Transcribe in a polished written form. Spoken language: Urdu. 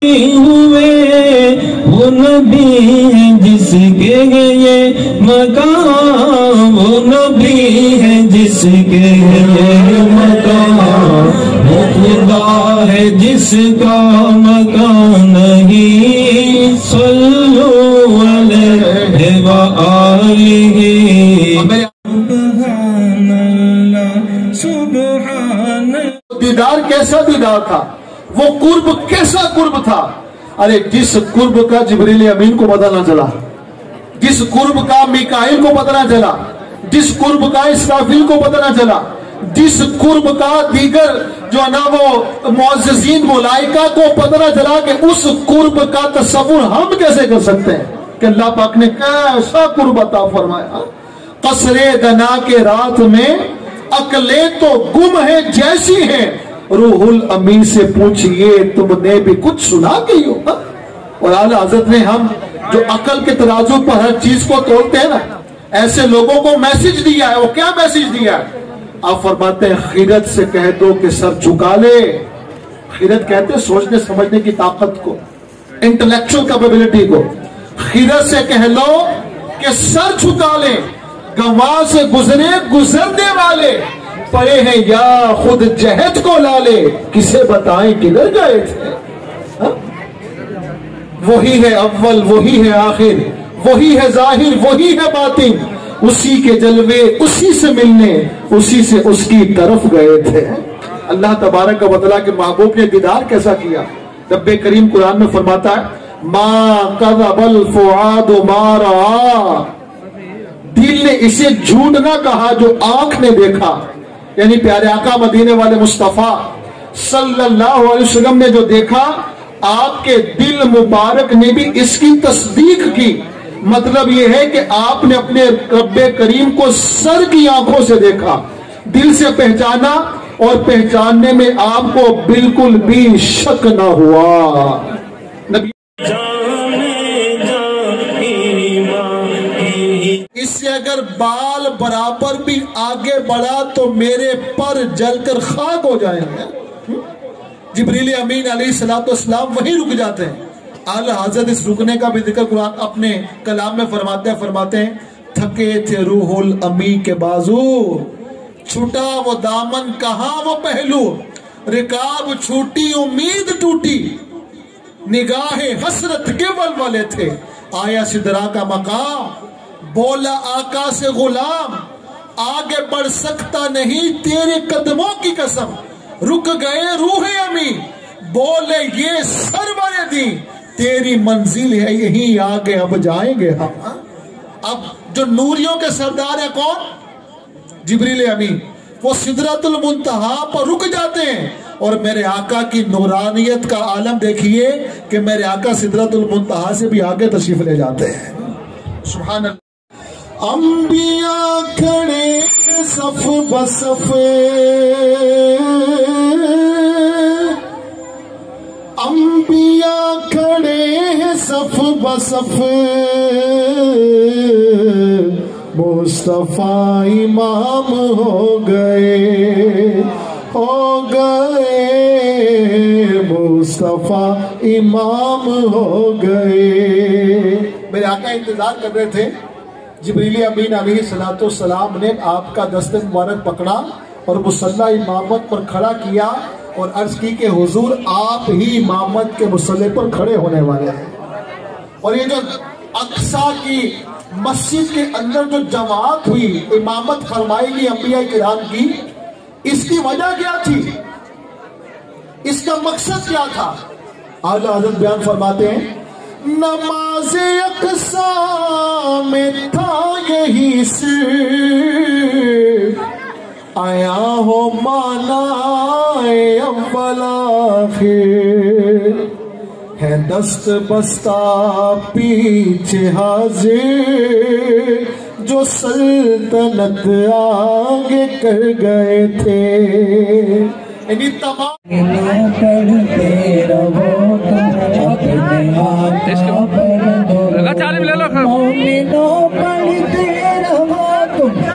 ہوئے وہ نبی ہے جس کے یہ مقام، وہ نبی ہے جس کے یہ مقام، وہ خدا ہے جس کا مکان نہیں، صلو علیہ وآلہ۔ سبحان اللہ سبحان اللہ۔ دیدار کیسا دیدار تھا، وہ قرب کیسا قرب تھا؟ ارے جس قرب کا جبریل امین کو پتہ نہ چلا، جس قرب کا میکائیل کو پتہ نہ چلا، جس قرب کا اسرافیل کو پتہ نہ چلا، جس قرب کا دیگر جو ہے نا وہ معززین ملائکہ کو پتہ نہ چلا، کہ اس قرب کا تصور ہم کیسے کر سکتے ہیں کہ اللہ پاک نے کیسا قرب عطا فرمایا۔ قصر دنا کے رات میں عقلیں تو گم ہیں جیسی ہیں، روح الامین سے پوچھئے تم نے بھی کچھ سنا گئی ہو۔ اور اعلیٰ حضرت نے ہم جو عقل کے ترازو پر ہر چیز کو تولتے ہیں نا، ایسے لوگوں کو میسج دیا ہے۔ وہ کیا میسج دیا ہے؟ آپ فرماتے ہیں خیرت سے کہہ دو کہ سر جھکا لے۔ خیرت کہتے ہیں سوچنے سمجھنے کی طاقت کو، انٹلیکچوئل کیپیبلٹی کو۔ خیرت سے کہہ لو کہ سر جھکا لے، گواہ سے گزرے گزرنے والے، پڑے ہیں یا خود جہد کو لالے، کسے بتائیں کدھر گئے تھے۔ وہی ہے اول، وہی ہے آخر، وہی ہے ظاہر، وہی ہے باطن، اسی کے جلوے اسی سے ملنے، اسی سے اس کی طرف گئے تھے۔ اللہ تبارک و تعالیٰ کے محبوب نے دیدار کیسا کیا؟ رب کریم قرآن میں فرماتا ہے ما کذب الفؤاد ما رأى، دل نے اسے جھوٹ نہ کہا جو آنکھ نے دیکھا۔ یعنی پیارے آقا مدینے والے مصطفیٰ صلی اللہ علیہ وسلم نے جو دیکھا، آپ کے دل مبارک نے بھی اس کی تصدیق کی۔ مطلب یہ ہے کہ آپ نے اپنے رب کریم کو سر کی آنکھوں سے دیکھا، دل سے پہچانا، اور پہچاننے میں آپ کو بالکل بھی شک نہ ہوا۔ نبی اس سے اگر بال برابر بھی آگے بڑھا تو میرے پر جل کر خاک ہو جائیں گے۔ جبریل امین علیہ السلام وہیں رک جاتے ہیں۔ اعلیٰ حضرت اس رکنے کا بھی ذکر قرآن اپنے کلام میں فرماتے ہیں تھکے تھے روح الامین کے بازو، چھٹا وہ دامن کہاں وہ پہلو، رکاب چھوٹی امید ٹوٹی، نگاہ حسرت کے ولولے تھے، آیا سدرا کا مقام، بولا آقا سے غلام، آگے بڑھ سکتا نہیں تیرے قدموں کی قسم، رک گئے روح امین، بولے یہ سرور دی، تیری منزل ہے یہی آگے اب جائیں گے ہم۔ اب جو نوریوں کے سردار ہیں کون؟ جبریل امین، وہ سدرۃ المنتہا پر رک جاتے ہیں، اور میرے آقا کی نورانیت کا عالم دیکھیے کہ میرے آقا سدرۃ المنتہا سے بھی آگے تشریف لے جاتے ہیں۔ سبحان اللہ۔ انبیاء کھڑے صف بصف، انبیاء کھڑے ہیں صف بصف، مصطفیٰ امام ہو گئے، مصطفیٰ امام ہو گئے۔ میرے آقا انتظار کر رہے تھے، جبریل امین علیہ السلام نے آپ کا دست مبارک پکڑا اور مصلی امامت پر کھڑا کیا، اور عرض کی کہ حضور آپ ہی امامت کے مصلی پر کھڑے ہونے والے ہیں۔ اور یہ جو اقصیٰ کی مسجد کے اندر جو جماعت ہوئی، امامت فرمائی گئی انبیاء کرام کی، اس کی وجہ کیا تھی؟ اس کا مقصد کیا تھا؟ اعلیٰ حضرت بیان فرماتے ہیں نماز اقصیٰ میں تھا یہی سر، آیا ہو مانا اول آخر، ہے دست بستہ پیچھے حاضر، جو سلطنت آگے کر گئے تھے۔ یعنی تمام پڑھتے رہو تم اپنے آقا پر، مومنوں